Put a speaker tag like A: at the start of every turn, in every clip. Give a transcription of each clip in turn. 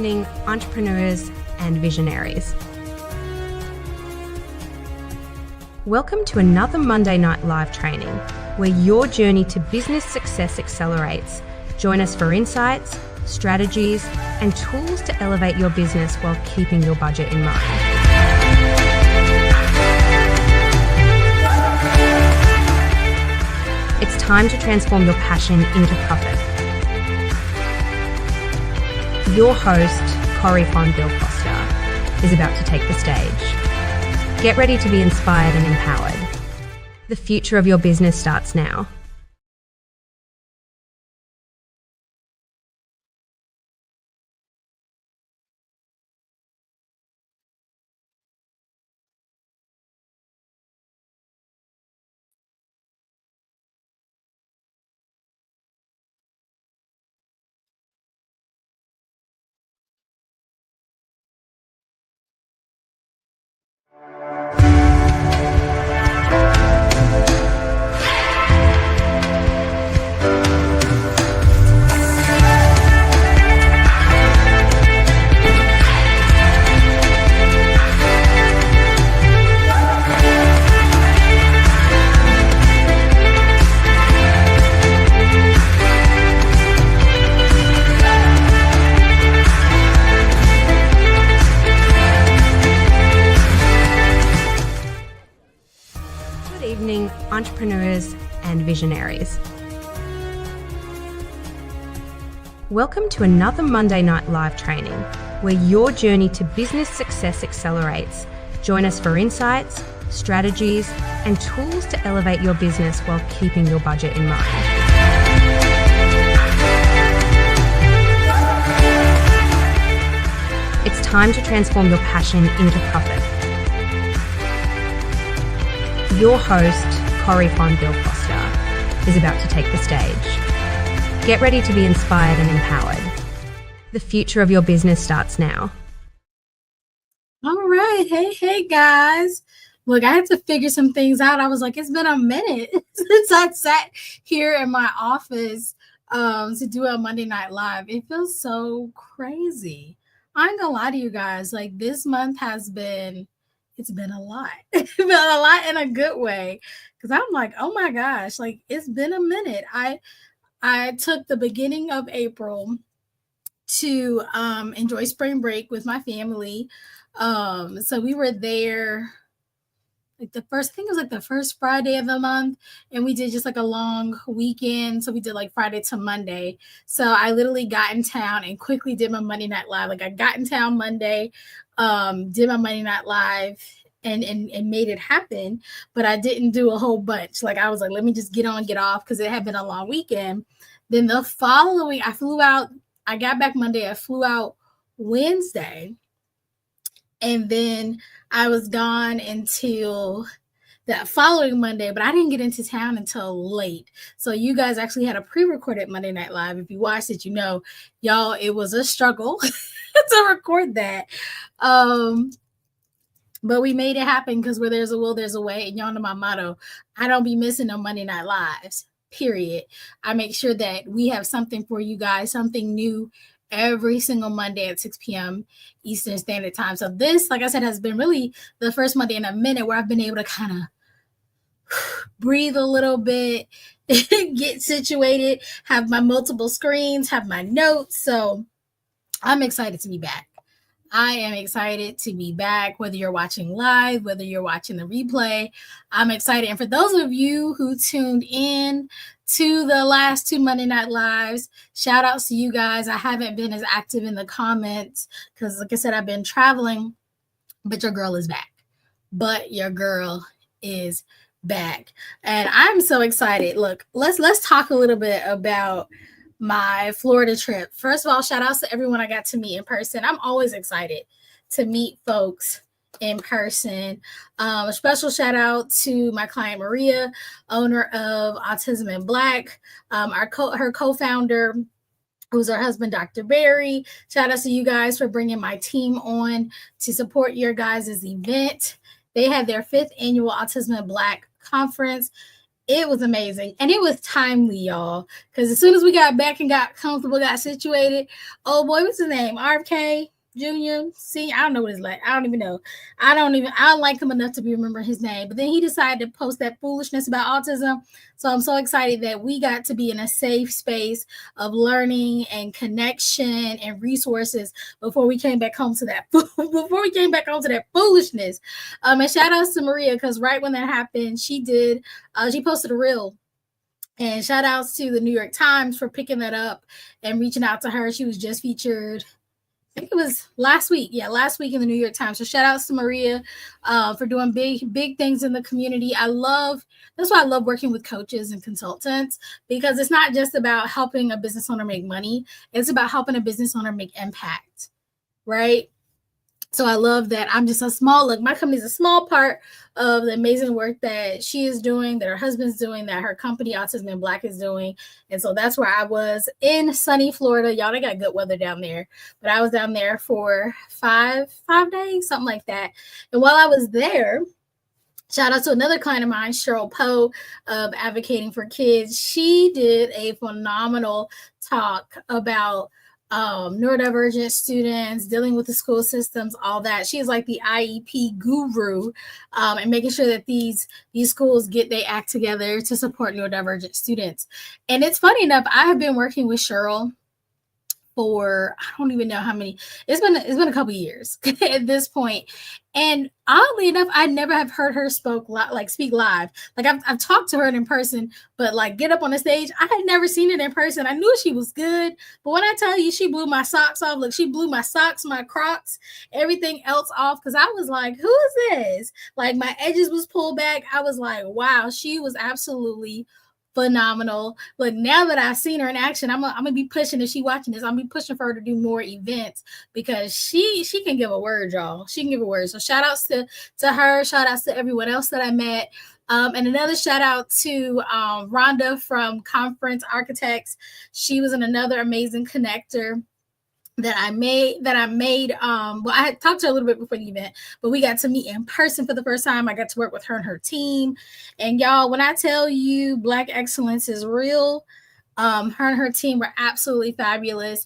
A: evening, entrepreneurs and visionaries. Welcome to another Monday Night Live training where your journey to business success accelerates. Join us for insights, strategies, and tools to elevate your business while keeping your budget in mind. It's time to transform your passion into profit. Your host, Corey von Bill Foster, is about to take the stage. Get ready to be inspired and empowered. The future of your business starts now. Good evening, entrepreneurs and visionaries. Welcome to another Monday Night Live training where your journey to business success accelerates. Join us for insights, strategies, and tools to elevate your business while keeping your budget in mind. It's time to transform your passion into profit. Your host, Corey von Bill Foster, is about to take the stage. Get ready to be inspired and empowered. The future of your business starts now.
B: All right. Hey, guys. Look, I had to figure some things out. I was like, it's been a minute since I sat here in my office to do a Monday Night Live. It feels so crazy. I ain't gonna lie to you guys. Like, this month it's been a lot. It's been a lot in a good way. Because I'm like, oh my gosh, like it's been a minute. I took the beginning of April to enjoy spring break with my family. So we were there like I think it was like the first Friday of the month, and we did just like a long weekend. So we did like Friday to Monday. So I literally got in town and quickly did my Monday Night Live. Like I got in town Monday, did my Monday Night Live and made it happen, but I didn't do a whole bunch. Like I was like, let me just get on, get off, because it had been a long weekend. Then the following, I got back Monday, I flew out Wednesday, and then I was gone until that following Monday, but I didn't get into town until late. So you guys actually had a pre-recorded Monday Night Live. If you watched it, you know, y'all, it was a struggle to record that. But we made it happen because where there's a will, there's a way. And y'all know my motto. I don't be missing no Monday Night Lives, period. I make sure that we have something for you guys, something new every single Monday at 6 p.m. Eastern Standard Time. So this, like I said, has been really the first Monday in a minute where I've been able to kind of breathe a little bit, get situated, have my multiple screens, have my notes. So I'm excited to be back. I am excited to be back, whether you're watching live, whether you're watching the replay. I'm excited. And for those of you who tuned in to the last two Monday Night Lives, shout outs to you guys. I haven't been as active in the comments because, like I said, I've been traveling, but your girl is back. And I'm so excited. Look, let's talk a little bit about my Florida trip. First of all, shout outs to everyone I got to meet in person. I'm always excited to meet folks in person. A special shout out to my client Maria, owner of Autism in Black, her co-founder, who's her husband, Dr. Barry. Shout out to you guys for bringing my team on to support your guys' event. They had their 5th annual Autism in Black conference It was amazing. And it was timely, y'all. Because as soon as we got back and got comfortable, got situated, oh boy, what's his name? RFK Jr. See, I don't know what his like. I don't even know. I don't like him enough to be remembering his name. But then he decided to post that foolishness about autism. So I'm so excited that we got to be in a safe space of learning and connection and resources before we came back home to that foolishness. And shout outs to Maria, because right when that happened, she posted a reel. And shout outs to the New York Times for picking that up and reaching out to her. She was just featured, I think it was last week. Yeah, last week in the New York Times. So shout outs to Maria for doing big things in the community. That's why I love working with coaches and consultants, because it's not just about helping a business owner make money. It's about helping a business owner make impact, right? So I love that I'm just my company is a small part of the amazing work that she is doing, that her husband's doing, that her company, Autism in Black, is doing. And so that's where I was in sunny Florida. Y'all, they got good weather down there. But I was down there for five days, something like that. And while I was there, shout out to another client of mine, Cheryl Poe of Advocating for Kids. She did a phenomenal talk about neurodivergent students, dealing with the school systems, all that. She is like the IEP guru, and making sure that these schools get their act together to support neurodivergent students. And it's funny enough, I have been working with Cheryl for I don't even know how many. It's been a couple years at this point. And oddly enough, I never have heard her speak live. Like I've talked to her in person, but like get up on the stage, I had never seen it in person. I knew she was good, but when I tell you she blew my socks off, like she blew my socks, my Crocs, everything else off, because I was like, who is this? Like my edges was pulled back. I was like, wow, she was absolutely phenomenal. Look, now that I've seen her in action, I'm gonna be pushing. If she watching this, I'm gonna be pushing for her to do more events, because she can give a word, y'all. She can give a word. So shout outs to her. Shout outs to everyone else that I met. And another shout out to Rhonda from Conference Architects. She was another amazing connector that I made. Well, I had talked to her a little bit before the event, but we got to meet in person for the first time. I got to work with her and her team. And y'all, when I tell you Black excellence is real, her and her team were absolutely fabulous.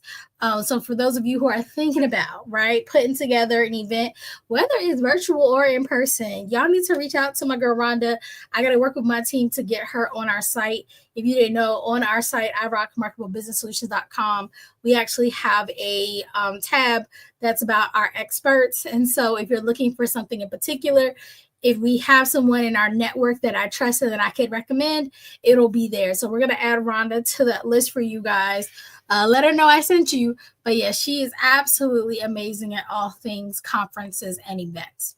B: So for those of you who are thinking about, right, putting together an event, whether it's virtual or in person, y'all need to reach out to my girl Rhonda. I got to work with my team to get her on our site. If you didn't know, on our site, iRockRemarkableBusinessSolutions.com, we actually have a tab that's about our experts. And so if you're looking for something in particular, if we have someone in our network that I trust and that I could recommend, it'll be there. So we're going to add Rhonda to that list for you guys. Let her know I sent you. But yeah, she is absolutely amazing at all things conferences and events.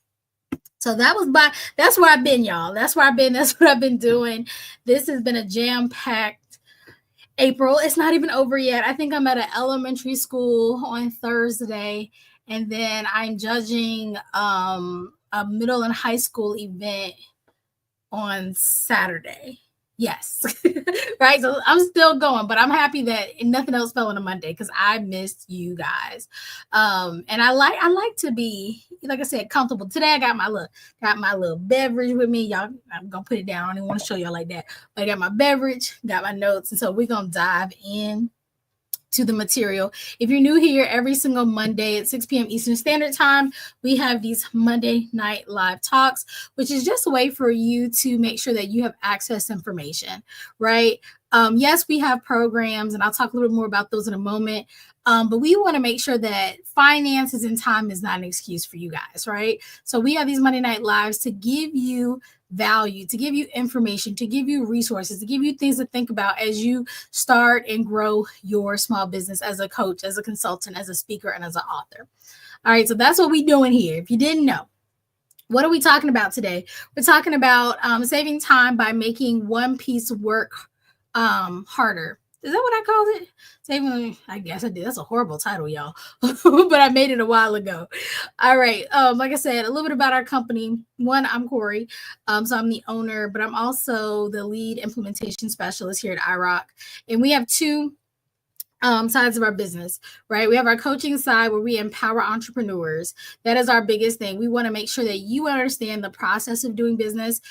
B: So that's where I've been, y'all. That's where I've been. That's what I've been doing. This has been a jam-packed April. It's not even over yet. I think I'm at an elementary school on Thursday, and then I'm judging a middle and high school event on Saturday. Yes. Right. So I'm still going, but I'm happy that nothing else fell on a Monday, because I missed you guys. And I like to be, like I said, comfortable. Today I got my little beverage with me. Y'all, I'm gonna put it down. I don't even want to show y'all like that. But I got my beverage, got my notes, and so we're gonna dive in to the material. If you're new here, every single Monday at 6 p.m. Eastern Standard Time, we have these Monday night live talks, which is just a way for you to make sure that you have access to information, right? Yes, we have programs, and I'll talk a little bit more about those in a moment. But we want to make sure that finances and time is not an excuse for you guys, right? So we have these Monday night lives to give you value, to give you information, to give you resources, to give you things to think about as you start and grow your small business as a coach, as a consultant, as a speaker, and as an author. All right, so that's what we're doing here. If you didn't know, what are we talking about today? We're talking about saving time by making one piece work harder. Is that what I called it? Saving, I guess I did. That's a horrible title, y'all. But I made it a while ago. All right. Like I said, a little bit about our company. One, I'm Corey. So I'm the owner, but I'm also the lead implementation specialist here at iRock. And we have two sides of our business, right? We have our coaching side where we empower entrepreneurs. That is our biggest thing. We want to make sure that you understand the process of doing business.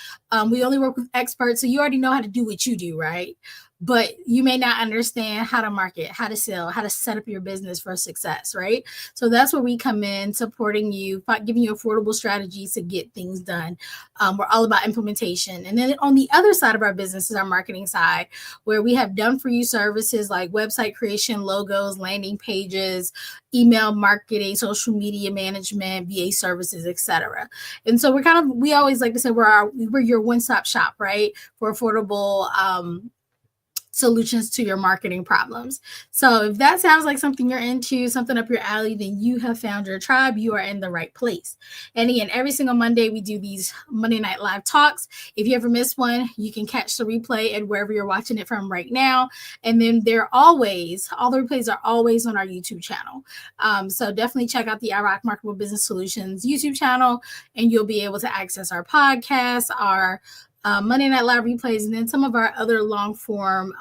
B: We only work with experts, so you already know how to do what you do, right? But you may not understand how to market, how to sell, how to set up your business for success, right? So that's where we come in, supporting you, giving you affordable strategies to get things done. We're all about implementation. And then on the other side of our business is our marketing side, where we have done for you services like website creation, logos, landing pages, email marketing, social media management, VA services, etc. And so we always like to say we're your one-stop shop, right? For affordable solutions to your marketing problems. So if that sounds like something you're into, something up your alley, then you have found your tribe. You are in the right place. And again, every single Monday, we do these Monday Night Live talks. If you ever miss one, you can catch the replay at wherever you're watching it from right now. And then all the replays are always on our YouTube channel. So definitely check out the I Rock Marketable Business Solutions YouTube channel, and you'll be able to access our podcast, our Monday Night Live replays, and then some of our other long form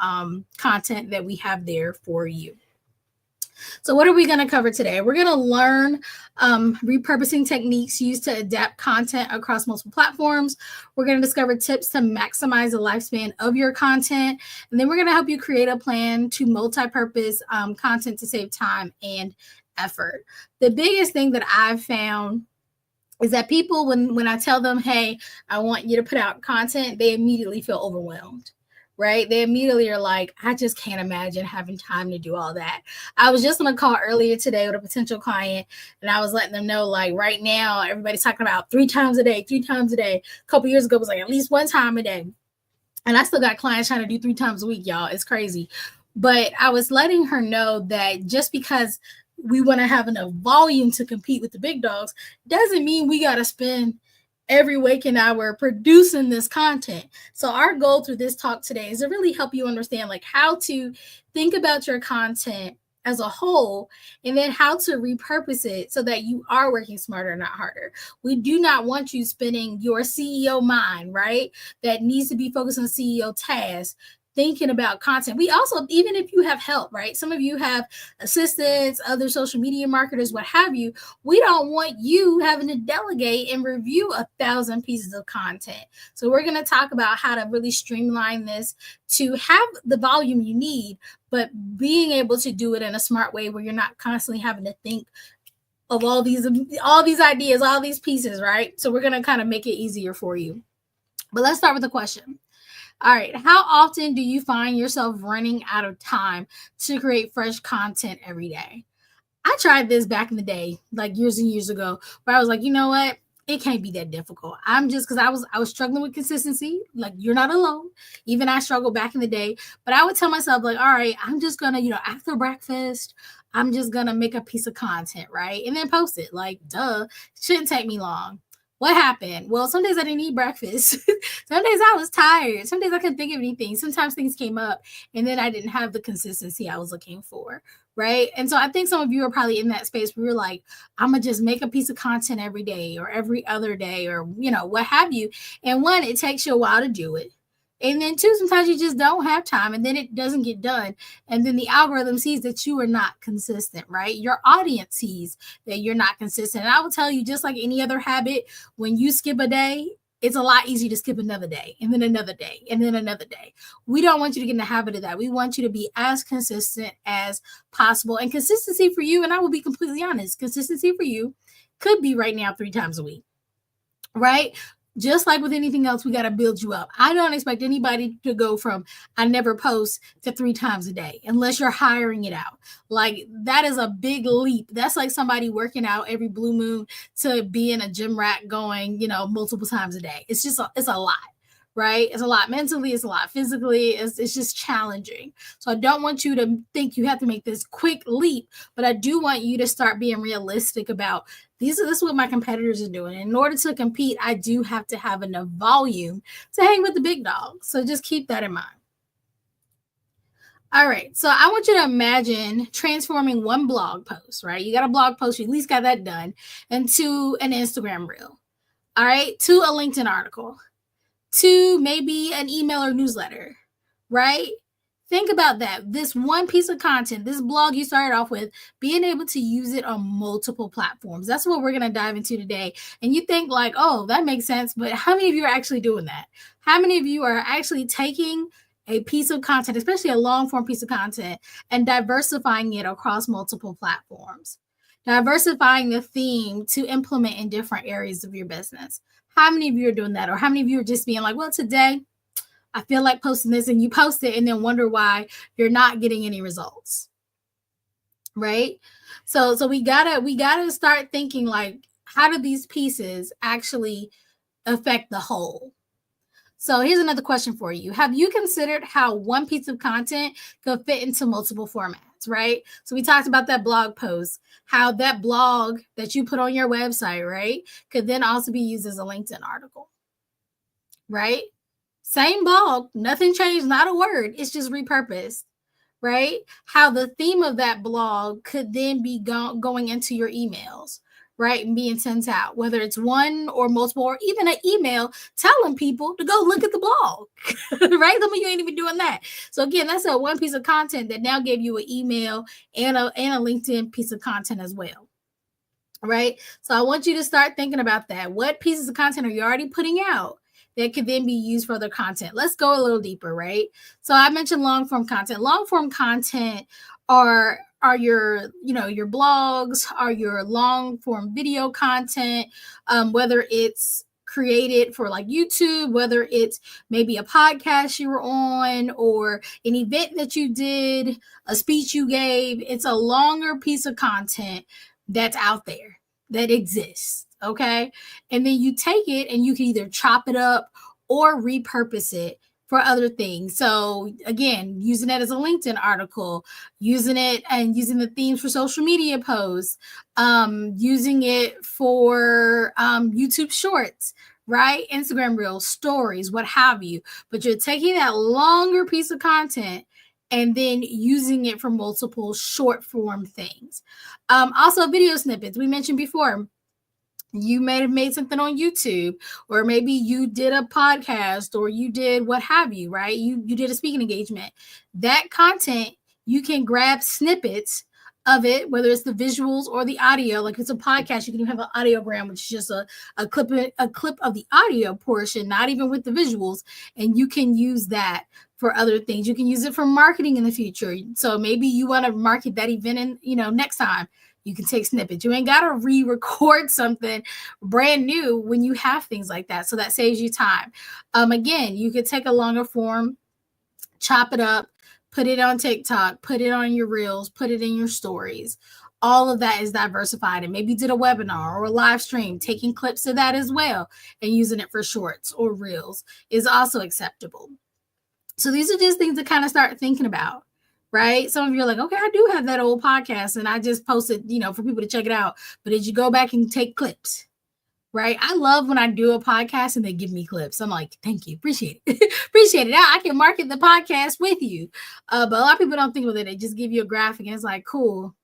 B: content that we have there for you. So what are we going to cover today? We're going to learn repurposing techniques used to adapt content across multiple platforms. We're going to discover tips to maximize the lifespan of your content. And then we're going to help you create a plan to multi-purpose content to save time and effort. The biggest thing that I've found is that people, when I tell them, hey, I want you to put out content, they immediately feel overwhelmed, right? They immediately are like, I just can't imagine having time to do all that. I was just on a call earlier today with a potential client, and I was letting them know, like, right now, everybody's talking about 3 times a day. A couple years ago, it was like at least 1 time a day. And I still got clients trying to do 3 times a week, y'all. It's crazy. But I was letting her know that just because we want to have enough volume to compete with the big dogs doesn't mean we got to spend every waking hour producing this content. So our goal through this talk today is to really help you understand like how to think about your content as a whole, and then how to repurpose it so that you are working smarter, not harder. We do not want you spending your CEO mind, right? That needs to be focused on CEO tasks, thinking about content. We also, even if you have help, right? Some of you have assistants, other social media marketers, what have you. We don't want you having to delegate and review 1,000 pieces of content. So we're going to talk about how to really streamline this to have the volume you need, but being able to do it in a smart way where you're not constantly having to think of all these ideas, all these pieces, right? So we're going to kind of make it easier for you. But let's start with the question. All right. How often do you find yourself running out of time to create fresh content every day? I tried this back in the day, like years and years ago, where I was like, you know what? It can't be that difficult. Because I was struggling with consistency. Like, you're not alone. Even I struggled back in the day. But I would tell myself, like, all right, I'm just gonna, after breakfast, I'm just gonna make a piece of content, right? And then post it. Like, duh, shouldn't take me long. What happened? Well, some days I didn't eat breakfast. Some days I was tired. Some days I couldn't think of anything. Sometimes things came up, and then I didn't have the consistency I was looking for, right? And so I think some of you are probably in that space where you're like, I'm going to just make a piece of content every day or every other day or, what have you. And 1, it takes you a while to do it. And then 2, sometimes you just don't have time, and then it doesn't get done. And then the algorithm sees that you are not consistent, right? Your audience sees that you're not consistent. And I will tell you, just like any other habit, when you skip a day, it's a lot easier to skip another day and then another day and then another day. We don't want you to get in the habit of that. We want you to be as consistent as possible. And consistency for you, and I will be completely honest, consistency for you could be right now 3 times a week, right? Just like with anything else, we got to build you up. I don't expect anybody to go from I never post to 3 times a day unless you're hiring it out. Like, that is a big leap. That's like somebody working out every blue moon to be in a gym rack going, multiple times a day. It's a lot, right? It's a lot mentally. It's a lot physically. It's just challenging. So I don't want you to think you have to make this quick leap, but I do want you to start being realistic about this is what my competitors are doing. In order to compete, I do have to have enough volume to hang with the big dogs. So just keep that in mind. All right. So I want you to imagine transforming 1 blog post, right? You got a blog post, you at least got that done, into an Instagram reel. All right. To a LinkedIn article, to maybe an email or newsletter, right? Think about that. This one piece of content, this blog you started off with, being able to use it on multiple platforms. That's what we're going to dive into today. And you think like, oh, that makes sense. But how many of you are actually doing that? How many of you are actually taking a piece of content, especially a long form piece of content, and diversifying it across multiple platforms? Diversifying the theme to implement in different areas of your business. How many of you are doing that? Or how many of you are just being like, well, today I feel like posting this, and you post it and then wonder why you're not getting any results. Right? So we gotta start thinking like, how do these pieces actually affect the whole? So here's another question for you. Have you considered how one piece of content could fit into multiple formats, right? So we talked about that blog post, how that blog that you put on your website, right, could then also be used as a LinkedIn article, right? Same blog, nothing changed, not a word. It's just repurposed, right? How the theme of that blog could then be going into your emails, right? And being sent out, whether it's one or multiple, or even an email telling people to go look at the blog, right? Some of you ain't even doing that. So again, that's a one piece of content that now gave you an email and a LinkedIn piece of content as well. Right. So I want you to start thinking about that. What pieces of content are you already putting out that could then be used for other content? Let's go a little deeper, right? So I mentioned long form content. Long form content are your, your blogs, are your long form video content, whether it's created for like YouTube, whether it's maybe a podcast you were on or an event that you did, a speech you gave. It's a longer piece of content that's out there, that exists. Okay. And then you take it and you can either chop it up or repurpose it for other things. So again, using it as a LinkedIn article, using it and using the themes for social media posts, using it for YouTube shorts, right? Instagram reels, stories, what have you. But you're taking that longer piece of content and then using it for multiple short form things. Also, video snippets. We mentioned before, you may have made something on YouTube, or maybe you did a podcast, or you did what have you, right? You did a speaking engagement. That content, you can grab snippets of it, whether it's the visuals or the audio. Like if it's a podcast, you can have an audiogram, which is just a clip of the audio portion, not even with the visuals, and you can use that for other things. You can use it for marketing in the future. So maybe you want to market that event in, next time. You can take snippets. You ain't got to re-record something brand new when you have things like that. So that saves you time. Again, you could take a longer form, chop it up, put it on TikTok, put it on your reels, put it in your stories. All of that is diversified. And maybe you did a webinar or a live stream, taking clips of that as well and using it for shorts or reels is also acceptable. So these are just things to kind of start thinking about. Right? Some of you are like, okay, I do have that old podcast and I just posted, for people to check it out. But did you go back and take clips? Right? I love when I do a podcast and they give me clips. I'm like, thank you. Appreciate it. Appreciate it. Now I can market the podcast with you. But a lot of people don't think with it. They just give you a graphic and it's like, cool.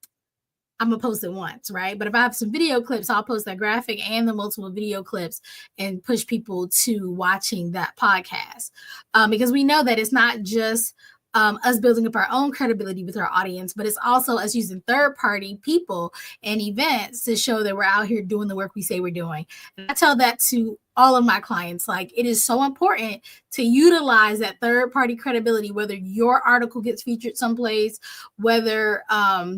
B: I'm going to post it once, right? But if I have some video clips, I'll post that graphic and the multiple video clips and push people to watching that podcast. Because we know that it's not just us building up our own credibility with our audience, but it's also us using third-party people and events to show that we're out here doing the work we say we're doing. And I tell that to all of my clients. Like, it is so important to utilize that third-party credibility, whether your article gets featured someplace, whether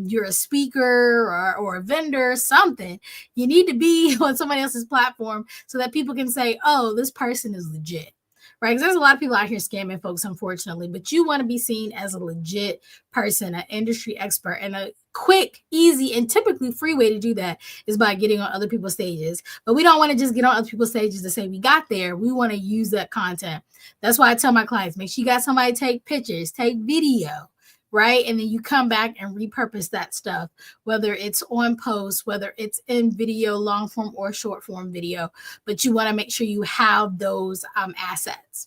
B: you're a speaker or a vendor, something. You need to be on somebody else's platform so that people can say, oh, this person is legit. Right? Because there's a lot of people out here scamming folks, unfortunately, but you want to be seen as a legit person, an industry expert, and a quick, easy, and typically free way to do that is by getting on other people's stages. But we don't want to just get on other people's stages to say we got there. We want to use that content. That's why I tell my clients, make sure you got somebody take pictures, take video, right? And then you come back and repurpose that stuff, whether it's on post, whether it's in video, long form or short form video, but you want to make sure you have those assets,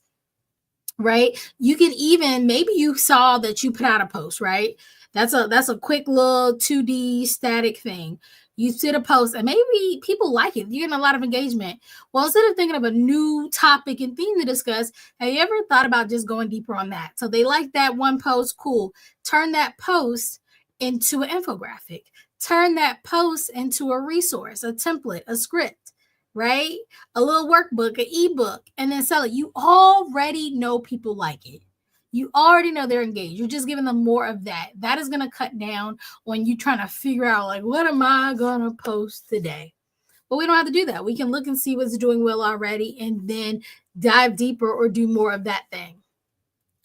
B: right? You can even, maybe you saw that you put out a post, right? That's a quick little 2D static thing. You see the post and maybe people like it. You're getting a lot of engagement. Well, instead of thinking of a new topic and theme to discuss, have you ever thought about just going deeper on that? So they like that one post, cool. Turn that post into an infographic. Turn that post into a resource, a template, a script, right? A little workbook, an ebook, and then sell it. You already know people like it. You already know they're engaged. You're just giving them more of that. That is going to cut down when you trying to figure out, like, what am I going to post today? But we don't have to do that. We can look and see what's doing well already and then dive deeper or do more of that thing,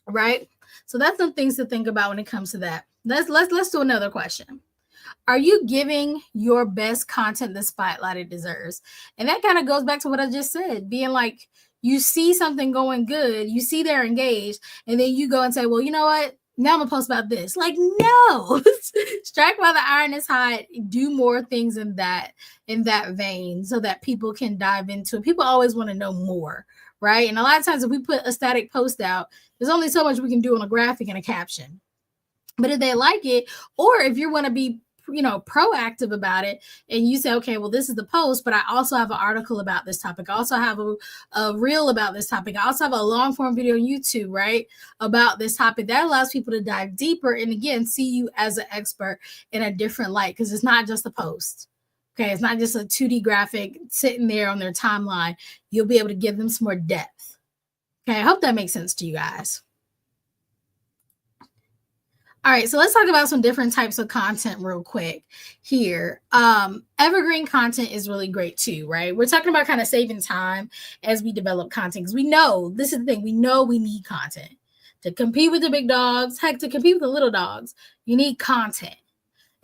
B: right? So that's some things to think about when it comes to that. Let's do another question. Are you giving your best content the spotlight it deserves? And that kind of goes back to what I just said, being like, you see something going good, you see they're engaged, and then you go and say, well, you know what? Now I'm gonna post about this. Like, no, strike while the iron is hot. Do more things in that vein so that people can dive into it. People always want to know more, right? And a lot of times if we put a static post out, there's only so much we can do on a graphic and a caption. But if they like it, or if you want to be proactive about it, and you say, okay, well, this is the post, but I also have an article about this topic. I also have a reel about this topic. I also have a long form video on YouTube, right, about this topic. That allows people to dive deeper and, again, see you as an expert in a different light, because it's not just a post. Okay, it's not just a 2D graphic sitting there on their timeline. You'll be able to give them some more depth. Okay, I hope that makes sense to you guys. All right, so let's talk about some different types of content real quick here. Evergreen content is really great too, right? We're talking about kind of saving time as we develop content, because we know, this is the thing, we know we need content. To compete with the big dogs, heck, to compete with the little dogs, you need content.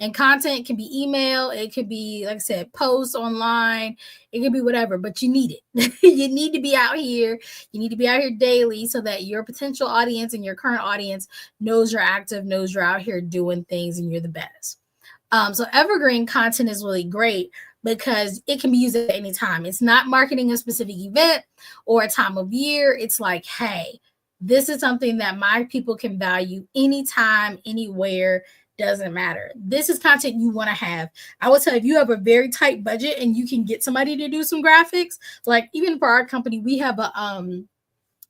B: And content can be email, it could be, like I said, posts online, it could be whatever, but you need it. You need to be out here. You need to be out here daily so that your potential audience and your current audience knows you're active, knows you're out here doing things and you're the best. So evergreen content is really great because it can be used at any time. It's not marketing a specific event or a time of year. It's like, hey, this is something that my people can value anytime, anywhere. Doesn't matter. This is content you want to have. I will tell you, if you have a very tight budget and you can get somebody to do some graphics, like even for our company, we have a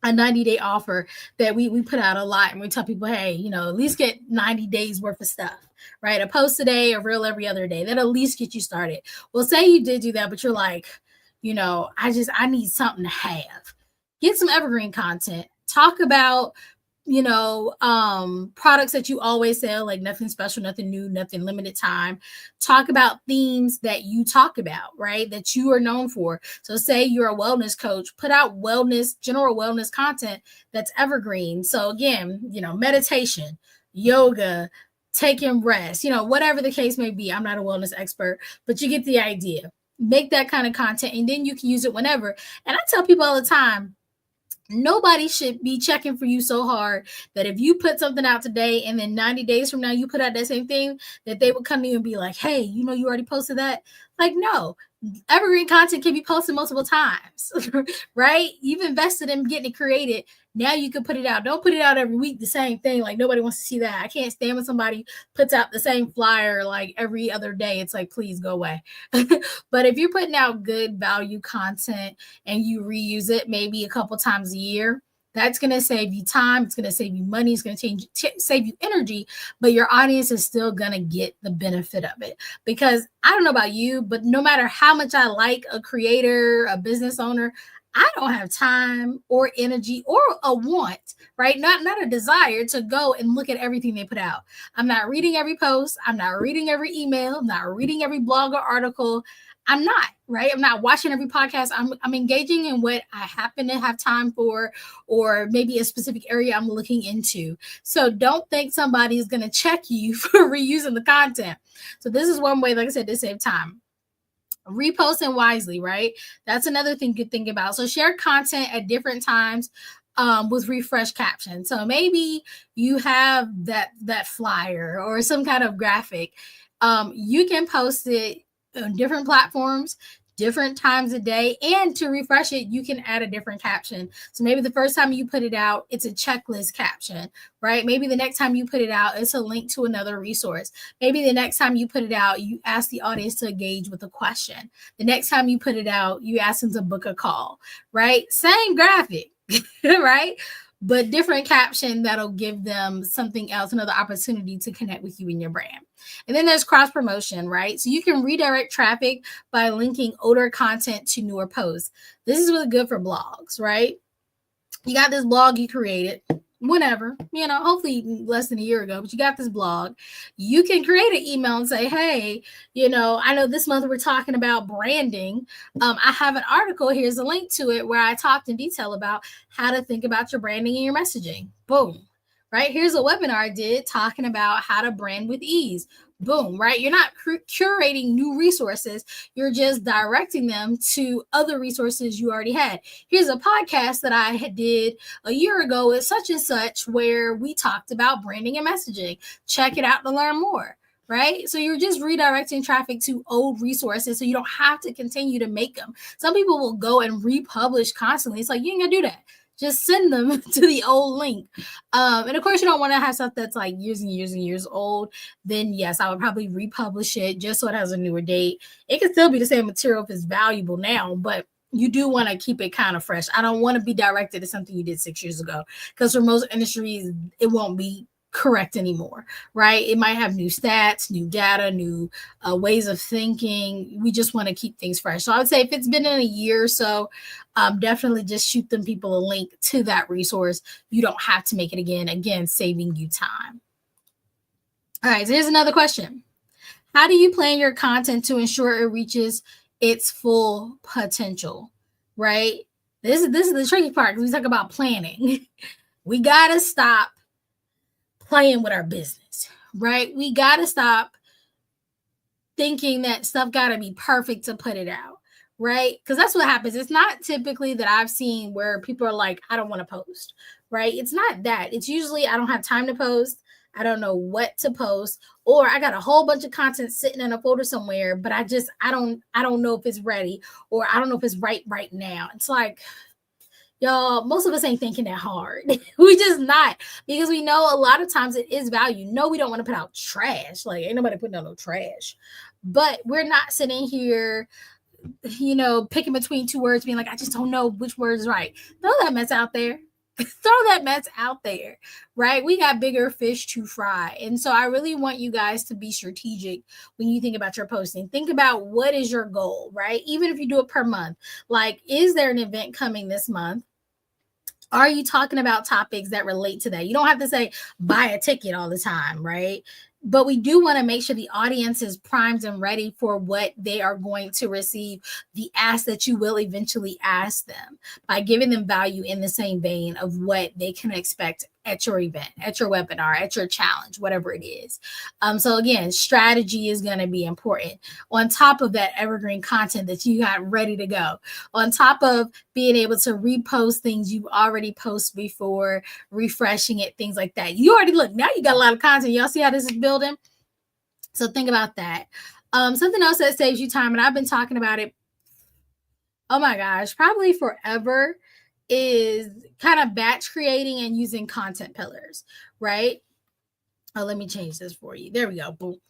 B: 90-day offer that we put out a lot, and we tell people, hey, at least get 90 days worth of stuff, right? A post a day, a reel every other day. That'll at least get you started. Well, say you did do that, but you're like, I need something to have. Get some evergreen content. Talk about products that you always sell, like nothing special, nothing new, nothing limited time. Talk about themes that you talk about, right? That you are known for. So say you're a wellness coach, put out general wellness content that's evergreen. So again, meditation, yoga, taking rest, whatever the case may be. I'm not a wellness expert, but you get the idea. Make that kind of content, and then you can use it whenever. And I tell people all the time, nobody should be checking for you so hard that if you put something out today and then 90 days from now you put out that same thing, that they would come to you and be like, hey, you already posted that. Like, no, evergreen content can be posted multiple times, right? You've invested in getting it created. Now you can put it out. Don't put it out every week, the same thing. Like, nobody wants to see that. I can't stand when somebody puts out the same flyer like every other day. It's like, please go away. But if you're putting out good value content and you reuse it maybe a couple times a year, that's going to save you time. It's going to save you money. It's going to save you energy, but your audience is still going to get the benefit of it. Because I don't know about you, but no matter how much I like a creator, a business owner, I don't have time or energy or a want, right? Not a desire to go and look at everything they put out. I'm not reading every post. I'm not reading every email. I'm not reading every blog or article. I'm not, right? I'm not watching every podcast. I'm engaging in what I happen to have time for, or maybe a specific area I'm looking into. So don't think somebody is going to check you for reusing the content. So this is one way, like I said, to save time. Reposting wisely, right? That's another thing you think about. So share content at different times with refresh captions. So maybe you have that flyer or some kind of graphic. You can post it on different platforms. different times a day. And to refresh it, you can add a different caption. So maybe the first time you put it out, it's a checklist caption, right? Maybe the next time you put it out, it's a link to another resource. Maybe the next time you put it out, you ask the audience to engage with a question. The next time you put it out, you ask them to book a call, right? Same graphic, right? But different caption that'll give them something else, another opportunity to connect with you and your brand. And then there's cross promotion, right? So you can redirect traffic by linking older content to newer posts. This is really good for blogs, right? You got this blog you created, whenever, hopefully less than a year ago, but you got this blog. You can create an email and say, hey, I know this month we're talking about branding. I have an article. Here's a link to it where I talked in detail about how to think about your branding and your messaging. Boom. Right? Here's a webinar I did talking about how to brand with ease. Boom, right? You're not curating new resources. You're just directing them to other resources you already had. Here's a podcast that I did a year ago with such and such where we talked about branding and messaging. Check it out to learn more, right? So you're just redirecting traffic to old resources so you don't have to continue to make them. Some people will go and republish constantly. It's like, you ain't gonna do that. Just send them to the old link. And of course, you don't want to have stuff that's like years and years and years old. Then yes, I would probably republish it just so it has a newer date. It can still be the same material if it's valuable now, but you do want to keep it kind of fresh. I don't want to be directed to something you did 6 years ago, because for most industries, it won't be correct anymore, right? It might have new stats, new data, new ways of thinking. We just want to keep things fresh. So I would say if it's been in a year or so, definitely just shoot them people a link to that resource. You don't have to make it again, saving you time. All right, so here's another question. How do you plan your content to ensure it reaches its full potential, right? This is the tricky part, because we talk about planning. We got to stop playing with our business, right? We got to stop thinking that stuff got to be perfect to put it out, right? Because that's what happens. It's not typically that I've seen where people are like, I don't want to post, right? It's not that. It's usually I don't have time to post. I don't know what to post, or I got a whole bunch of content sitting in a folder somewhere, but I don't know if it's ready, or I don't know if it's right now. It's like, y'all, most of us ain't thinking that hard. We just not, because we know a lot of times it is value. No, we don't want to put out trash. Like, ain't nobody putting out no trash. But we're not sitting here, picking between two words, being like, I just don't know which word is right. Throw that mess out there. Throw that mess out there, right? We got bigger fish to fry. And so I really want you guys to be strategic when you think about your posting. Think about what is your goal, right? Even if you do it per month, like, is there an event coming this month? Are you talking about topics that relate to that? You don't have to say buy a ticket all the time, right? But we do want to make sure the audience is primed and ready for what they are going to receive, the ask that you will eventually ask them, by giving them value in the same vein of what they can expect at your event, at your webinar, at your challenge, whatever it is. So again, strategy is going to be important. On top of that evergreen content that you got ready to go, on top of being able to repost things you've already posted before, refreshing it, things like that. You already look, now you got a lot of content. Y'all see how this is building? So think about that. Something else that saves you time, and I've been talking about it, oh my gosh, probably forever, is kind of batch creating and using content pillars, right? Oh, let me change this for you. There we go. Boom.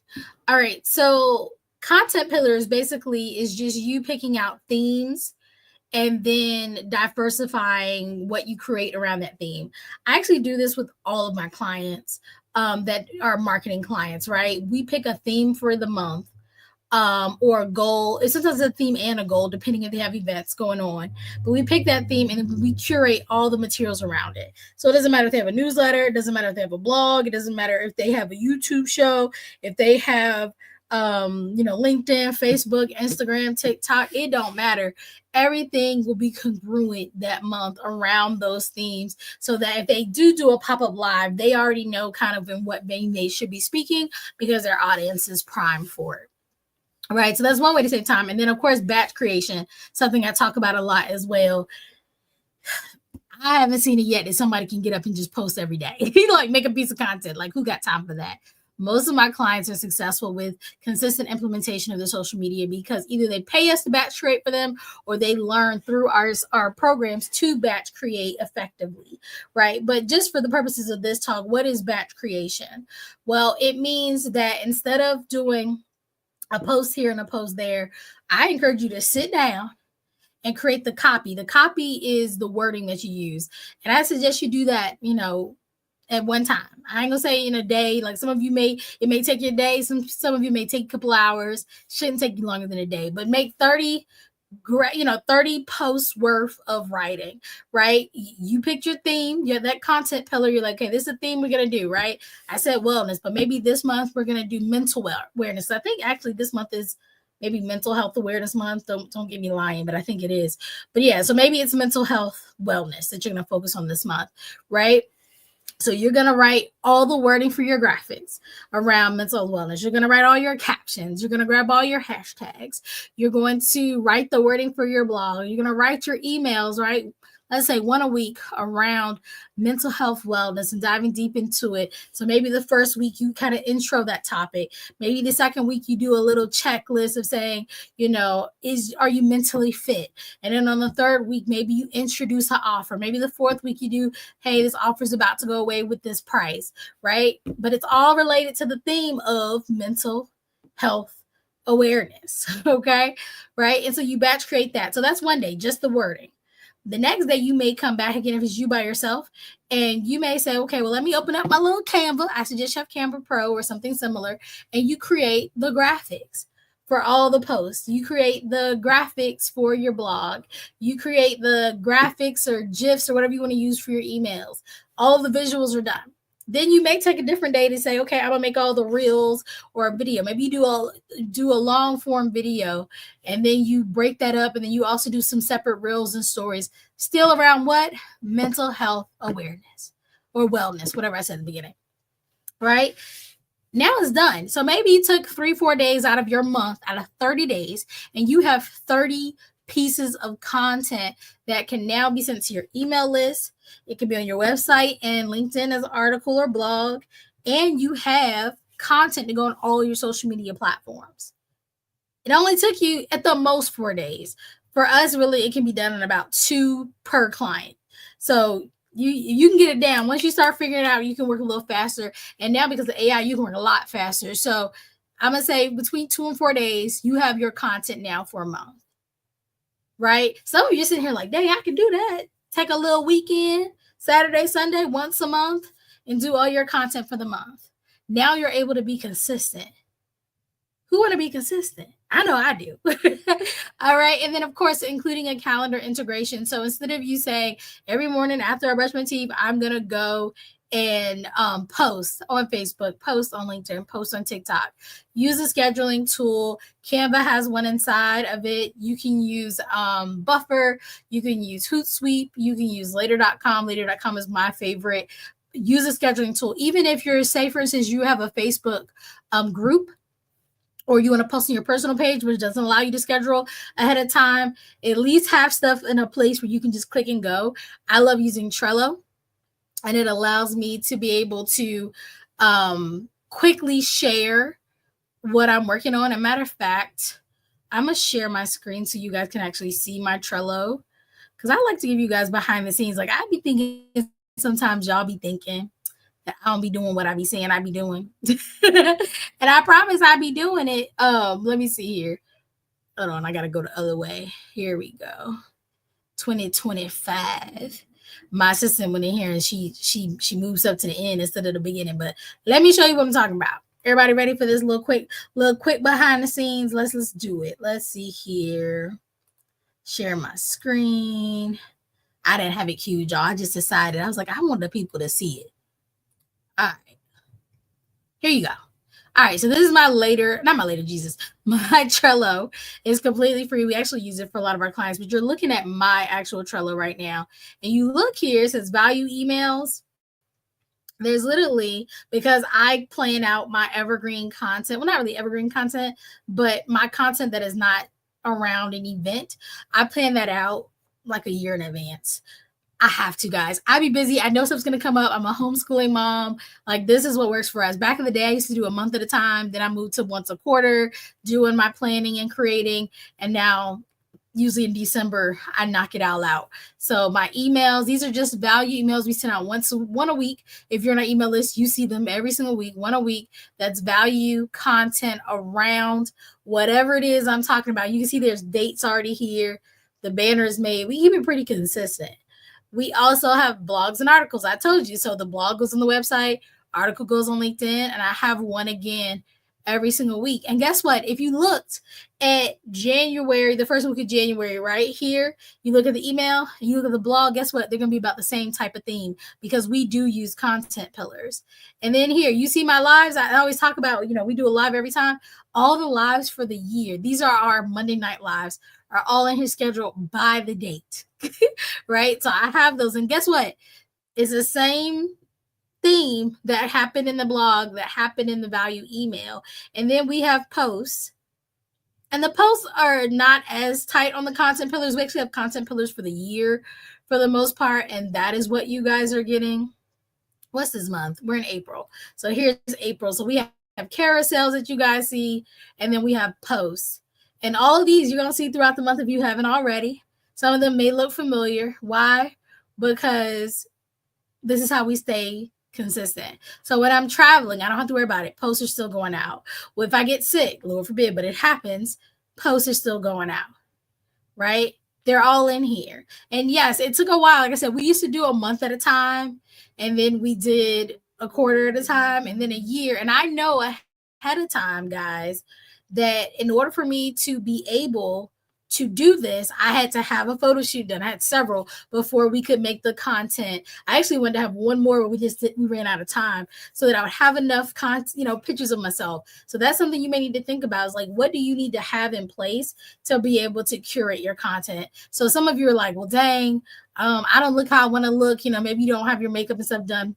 B: All right. So content pillars basically is just you picking out themes and then diversifying what you create around that theme. I actually do this with all of my clients that are marketing clients, right? We pick a theme for the month. Or a goal. It's sometimes a theme and a goal, depending if they have events going on. But we pick that theme and we curate all the materials around it. So it doesn't matter if they have a newsletter, it doesn't matter if they have a blog, it doesn't matter if they have a YouTube show, if they have LinkedIn, Facebook, Instagram, TikTok, it don't matter. Everything will be congruent that month around those themes, so that if they do a pop-up live, they already know kind of in what vein they should be speaking, because their audience is primed for it. All right, so that's one way to save time. And then, of course, batch creation, something I talk about a lot as well. I haven't seen it yet that somebody can get up and just post every day. Like, make a piece of content. Like, who got time for that? Most of my clients are successful with consistent implementation of their social media because either they pay us to batch create for them or they learn through our programs to batch create effectively, right? But just for the purposes of this talk, what is batch creation? Well, it means that instead of doing a post here and a post there, I encourage you to sit down and create the copy. The copy is the wording that you use. And I suggest you do that, at one time. I ain't gonna say in a day. Like some of you it may take your day. Some of you may take a couple hours. Shouldn't take you longer than a day, but make 30 posts worth of writing, right? You picked your theme, you're that content pillar. You're like, okay, this is the theme we're going to do, right? I said wellness, but maybe this month we're going to do mental awareness. I think actually this month is maybe mental health awareness month. Don't get me lying, but I think it is. But yeah, so maybe it's mental health wellness that you're going to focus on this month, right? So you're going to write all the wording for your graphics around mental wellness. You're going to write all your captions. You're going to grab all your hashtags. You're going to write the wording for your blog. You're going to write your emails, right? Let's say one a week around mental health wellness and diving deep into it. So maybe the first week you kind of intro that topic. Maybe the second week you do a little checklist of saying, are you mentally fit? And then on the third week, maybe you introduce an offer. Maybe the fourth week you do, hey, this offer is about to go away with this price, right? But it's all related to the theme of mental health awareness, okay? Right? And so you batch create that. So that's one day, just the wording. The next day, you may come back again if it's you by yourself, and you may say, okay, well, let me open up my little Canva. I suggest you have Canva Pro or something similar, and you create the graphics for all the posts. You create the graphics for your blog. You create the graphics or GIFs or whatever you want to use for your emails. All the visuals are done. Then you may take a different day to say, okay, I'm gonna make all the reels or a video. Maybe you do a long form video, and then you break that up, and then you also do some separate reels and stories, still around what? Mental health awareness or wellness, whatever I said at the beginning, right? Now it's done. So maybe you took 3-4 days out of your month, out of 30 days, and you have 30 pieces of content that can now be sent to your email list. It can be on your website and LinkedIn as an article or blog, and you have content to go on all your social media platforms. It only took you at the most 4 days. For us, really, it can be done in about 2 per client. So you can get it down. Once you start figuring it out, you can work a little faster. And now because of AI, you can work a lot faster. So I'm going to say between 2 and 4 days, you have your content now for a month. Right? Some of you are sitting here like, dang, I can do that. Take a little weekend, Saturday, Sunday, once a month, and do all your content for the month. Now you're able to be consistent. Who want to be consistent? I know I do. All right. And then, of course, including a calendar integration. So instead of you saying every morning after I brush my teeth, I'm going to go and post on Facebook, post on LinkedIn, post on TikTok. Use a scheduling tool. Canva has one inside of it. You can use Buffer. You can use Hootsuite. You can use Later.com. Later.com is my favorite. Use a scheduling tool. Even if you're, say, for instance, you have a Facebook group, or you want to post on your personal page, which doesn't allow you to schedule ahead of time, at least have stuff in a place where you can just click and go. I love using Trello. And it allows me to be able to quickly share what I'm working on. As a matter of fact, I'm going to share my screen so you guys can actually see my Trello. Because I like to give you guys behind the scenes. Like, I be thinking sometimes y'all be thinking that I don't be doing what I be saying I be doing. And I promise I be doing it. Let me see here. Hold on, I got to go the other way. Here we go. 2025. My assistant went in here and she moves up to the end instead of the beginning. But let me show you what I'm talking about. Everybody ready for this little quick behind the scenes? Let's do it. Let's see here. Share my screen. I didn't have it queued, y'all. I just decided. I was like, I want the people to see it. All right. Here you go. All right, so this is my Trello is completely free. We actually use it for a lot of our clients, but you're looking at my actual Trello right now. And you look here, it says value emails. There's literally, because I plan out my evergreen content, well, not really evergreen content, but my content that is not around an event, I plan that out like a year in advance. I have to, guys. I be busy. I know stuff's going to come up. I'm a homeschooling mom. Like, this is what works for us. Back in the day, I used to do a month at a time. Then I moved to once a quarter, doing my planning and creating. And now, usually in December, I knock it all out. So my emails, these are just value emails we send out one a week. If you're on our email list, you see them every single week, one a week. That's value content around whatever it is I'm talking about. You can see there's dates already here. The banner is made. We keep it pretty consistent. We also have blogs and articles. I told you. So the blog goes on the website, article goes on LinkedIn, and I have one again every single week. And guess what? If you looked at January, the first week of January, right here, you look at the email, you look at the blog, guess what? They're going to be about the same type of theme because we do use content pillars. And then here, you see my lives. I always talk about, we do a live every time. All the lives for the year, these are our Monday night lives, are all in his schedule by the date, right? So I have those. And guess what? It's the same theme that happened in the blog, that happened in the value email. And then we have posts. And the posts are not as tight on the content pillars. We actually have content pillars for the year for the most part. And that is what you guys are getting. What's this month? We're in April. So here's April. So we have carousels that you guys see. And then we have posts. And all of these you're going to see throughout the month if you haven't already. Some of them may look familiar. Why? Because this is how we stay consistent. So when I'm traveling, I don't have to worry about it. Posts are still going out. Well, if I get sick, Lord forbid, but it happens, posts are still going out, right? They're all in here. And yes, it took a while. Like I said, we used to do a month at a time, and then we did a quarter at a time, and then a year. And I know ahead of time, guys, that in order for me to be able to do this, I had to have a photo shoot done. I had several before we could make the content. I actually wanted to have one more, but we ran out of time, so that I would have enough pictures of myself. So that's something you may need to think about, is like, what do you need to have in place to be able to curate your content? So some of you are like, well, dang, I don't look how I want to look. Maybe you don't have your makeup and stuff done.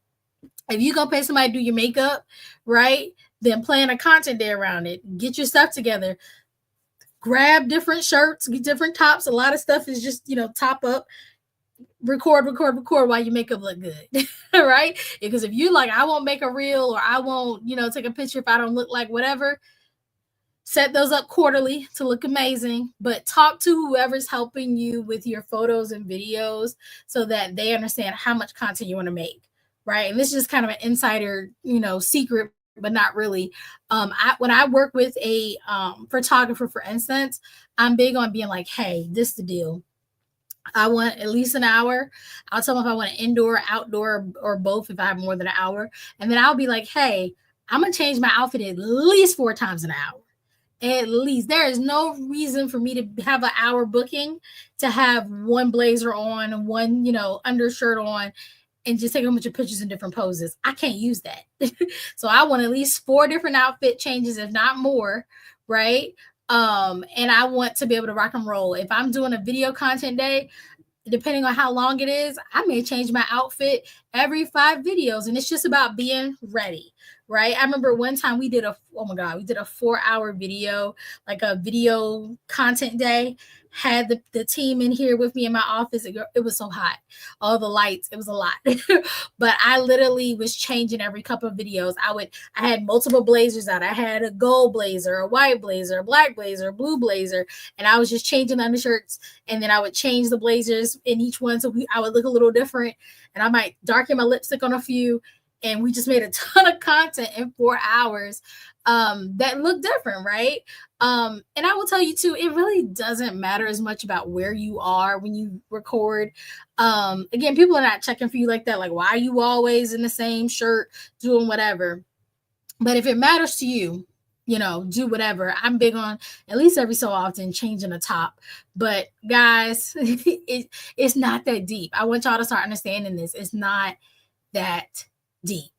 B: If you go pay somebody to do your makeup, right, then plan a content day around it. Get your stuff together. Grab different shirts, get different tops. A lot of stuff is just, top up, record while your makeup look good, right? Because if you like, I won't make a reel, or I won't, take a picture if I don't look like whatever, set those up quarterly to look amazing. But talk to whoever's helping you with your photos and videos so that they understand how much content you want to make, right? And this is just kind of an insider, secret, but not really. When I work with a photographer, for instance, I'm big on being like, hey, this is the deal. I want at least an hour. I'll tell them if I want an indoor, outdoor, or both if I have more than an hour. And then I'll be like, hey, I'm going to change my outfit at least 4 times an hour. At least. There is no reason for me to have an hour booking to have one blazer on, one, undershirt on, and just take a bunch of pictures in different poses. I can't use that. So I want at least 4 different outfit changes, if not more, right? And I want to be able to rock and roll. If I'm doing a video content day, depending on how long it is, I may change my outfit every 5 videos. And it's just about being ready, right? I remember one time we did a 4-hour video, like a video content day. Had the team in here with me in my office. It was so hot. All the lights, it was a lot. But I literally was changing every couple of videos. I had multiple blazers out. I had a gold blazer, a white blazer, a black blazer, a blue blazer. And I was just changing the undershirts. And then I would change the blazers in each one. So I would look a little different. And I might darken my lipstick on a few. And we just made a ton of content in 4 hours that looked different, right? And I will tell you too, it really doesn't matter as much about where you are when you record. Again, people are not checking for you like that. Like, why are you always in the same shirt doing whatever? But if it matters to you, do whatever. I'm big on at least every so often changing a top. But guys, it's not that deep. I want y'all to start understanding this. It's not that deep.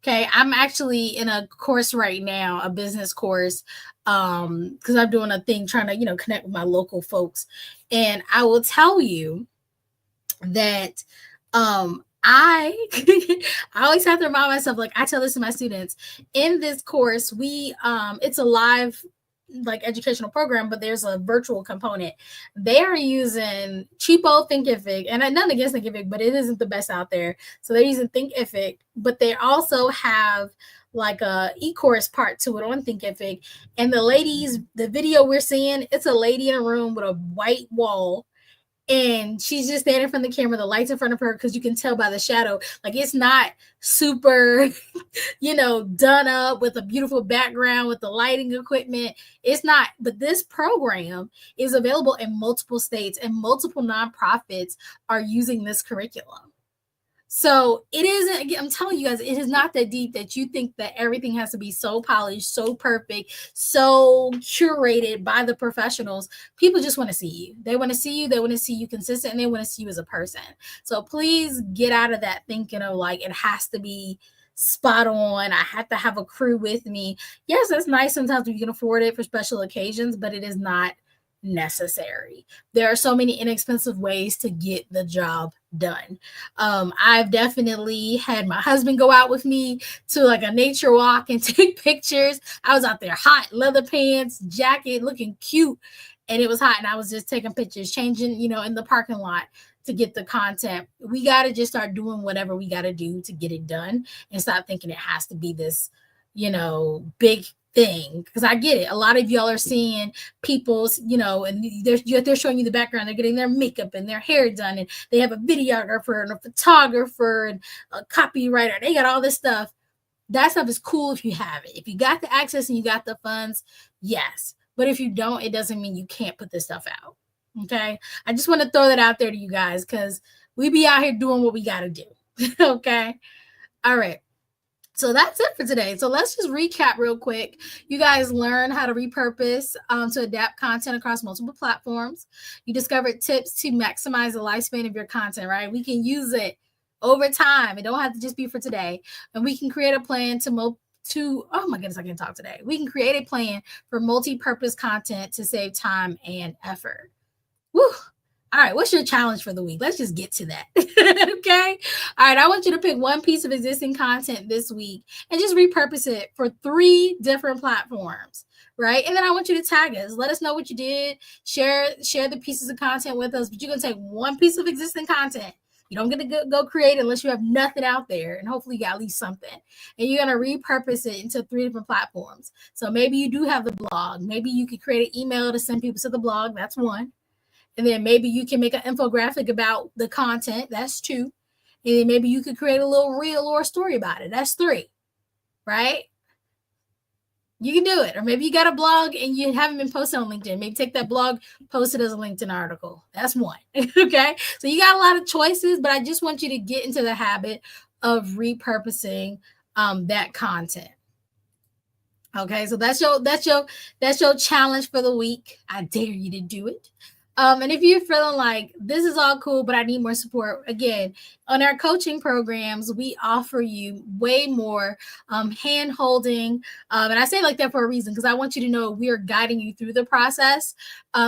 B: Okay, I'm actually in a course right now, a business course, because I'm doing a thing trying to, connect with my local folks. And I will tell you that I always have to remind myself, like I tell this to my students, in this course, we it's a live like educational program, but there's a virtual component. They are using cheapo Thinkific, and nothing against Thinkific, but it isn't the best out there. So they're using Thinkific, but they also have like a e-course part to it on Thinkific. And the video we're seeing, it's a lady in a room with a white wall, and she's just standing in front of the camera, the lights in front of her, because you can tell by the shadow, like it's not super done up with a beautiful background with the lighting equipment. It's not. But this program is available in multiple states, and multiple nonprofits are using this curriculum. So it isn't, I'm telling you guys, it is not that deep that you think that everything has to be so polished, so perfect, so curated by the professionals. People just want to see you. They want to see you. They want to see you consistent, and they want to see you as a person. So please get out of that thinking of like, it has to be spot on. I have to have a crew with me. Yes, that's nice sometimes when you can afford it for special occasions, but it is not necessary. There are so many inexpensive ways to get the job done. I've definitely had my husband go out with me to like a nature walk and take pictures. I was out there hot, leather pants, jacket, looking cute, and it was hot, and I was just taking pictures, changing, in the parking lot to get the content. We got to just start doing whatever we got to do to get it done, and stop thinking it has to be this, big thing. Because I get it. A lot of y'all are seeing people's, and they're showing you the background. They're getting their makeup and their hair done, and they have a videographer and a photographer and a copywriter. They got all this stuff. That stuff is cool if you have it. If you got the access and you got the funds, yes. But if you don't, it doesn't mean you can't put this stuff out. Okay? I just want to throw that out there to you guys, because we be out here doing what we got to do. Okay? All right. So that's it for today. So let's just recap real quick. You guys learned how to repurpose to adapt content across multiple platforms. You discovered tips to maximize the lifespan of your content, right? We can use it over time. It don't have to just be for today. And we can create a plan oh my goodness, I can talk today. We can create a plan for multi-purpose content to save time and effort. Woo! All right, what's your challenge for the week? Let's just get to that. Okay? All right, I want you to pick one piece of existing content this week and just repurpose it for 3 different platforms, right? And then I want you to tag us. Let us know what you did. Share the pieces of content with us, but you're going to take one piece of existing content. You don't get to go create unless you have nothing out there, and hopefully you got at least something. And you're going to repurpose it into 3 different platforms. So maybe you do have the blog. Maybe you could create an email to send people to the blog. That's 1. And then maybe you can make an infographic about the content. That's 2. And then maybe you could create a little reel or a story about it. That's 3, right? You can do it. Or maybe you got a blog and you haven't been posted on LinkedIn. Maybe take that blog, post it as a LinkedIn article. That's 1. Okay? So you got a lot of choices, but I just want you to get into the habit of repurposing that content. Okay, so that's your challenge for the week. I dare you to do it. And if you're feeling like this is all cool, but I need more support, again, on our coaching programs, we offer you way more hand holding. And I say it like that for a reason, because I want you to know we are guiding you through the process.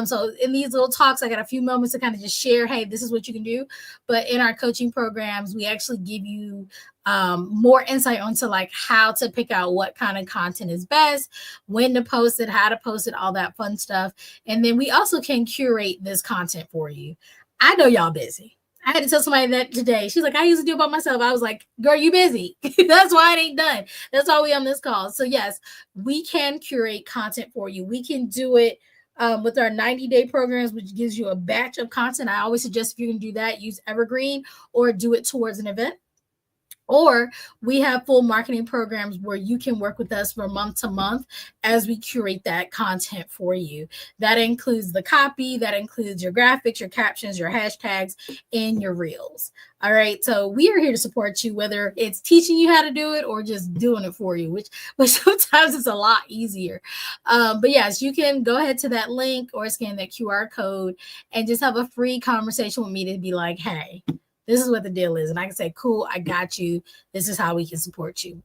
B: So in these little talks, I got a few moments to kind of just share, hey, this is what you can do. But in our coaching programs, we actually give you more insight onto like how to pick out what kind of content is best, when to post it, how to post it, all that fun stuff. And then we also can curate this content for you. I know y'all busy. I had to tell somebody that today. She's like, I used to do it by myself. I was like, girl, you busy. That's why it ain't done. That's why we on this call. So yes, we can curate content for you. We can do it with our 90-day programs, which gives you a batch of content. I always suggest if you can do that, use Evergreen or do it towards an event. Or we have full marketing programs where you can work with us from month to month as we curate that content for you. That includes the copy, that includes your graphics, your captions, your hashtags, and your reels. All right. So we are here to support you, whether it's teaching you how to do it or just doing it for you, which sometimes it's a lot easier. But yes, you can go ahead to that link or scan that QR code and just have a free conversation with me to be like, hey, this is what the deal is. And I can say, cool, I got you. This is how we can support you.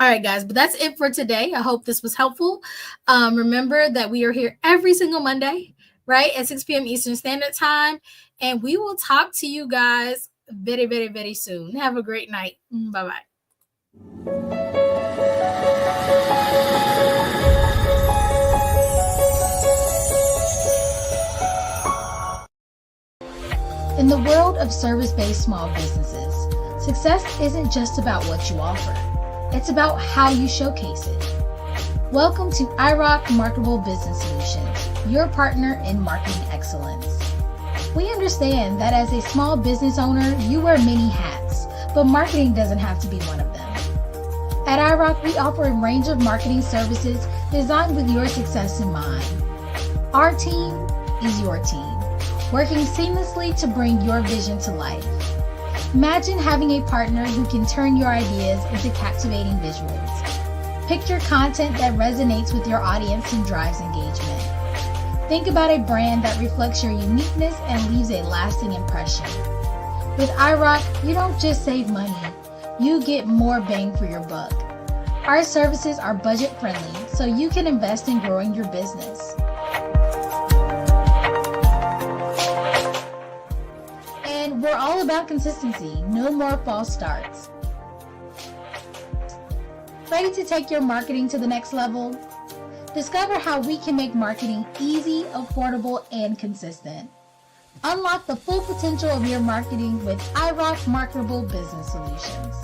B: All right, guys, but that's it for today. I hope this was helpful. Remember that we are here every single Monday, right, at 6 p.m. Eastern Standard Time. And we will talk to you guys very, very, very soon. Have a great night. Bye-bye. the world of service-based small businesses, success isn't just about what you offer. It's about how you showcase it. Welcome to iRock Marketable Business Solutions, your partner in marketing excellence. We understand that as a small business owner, you wear many hats, but marketing doesn't have to be one of them. At iRock, we offer a range of marketing services designed with your success in mind. Our team is your team, working seamlessly to bring your vision to life. Imagine having a partner who can turn your ideas into captivating visuals. Picture content that resonates with your audience and drives engagement. Think about a brand that reflects your uniqueness and leaves a lasting impression. With iRock, you don't just save money, you get more bang for your buck. Our services are budget friendly, so you can invest in growing your business. And we're all about consistency, no more false starts. Ready to take your marketing to the next level? Discover how we can make marketing easy, affordable, and consistent. Unlock the full potential of your marketing with iRock Marketable Business Solutions.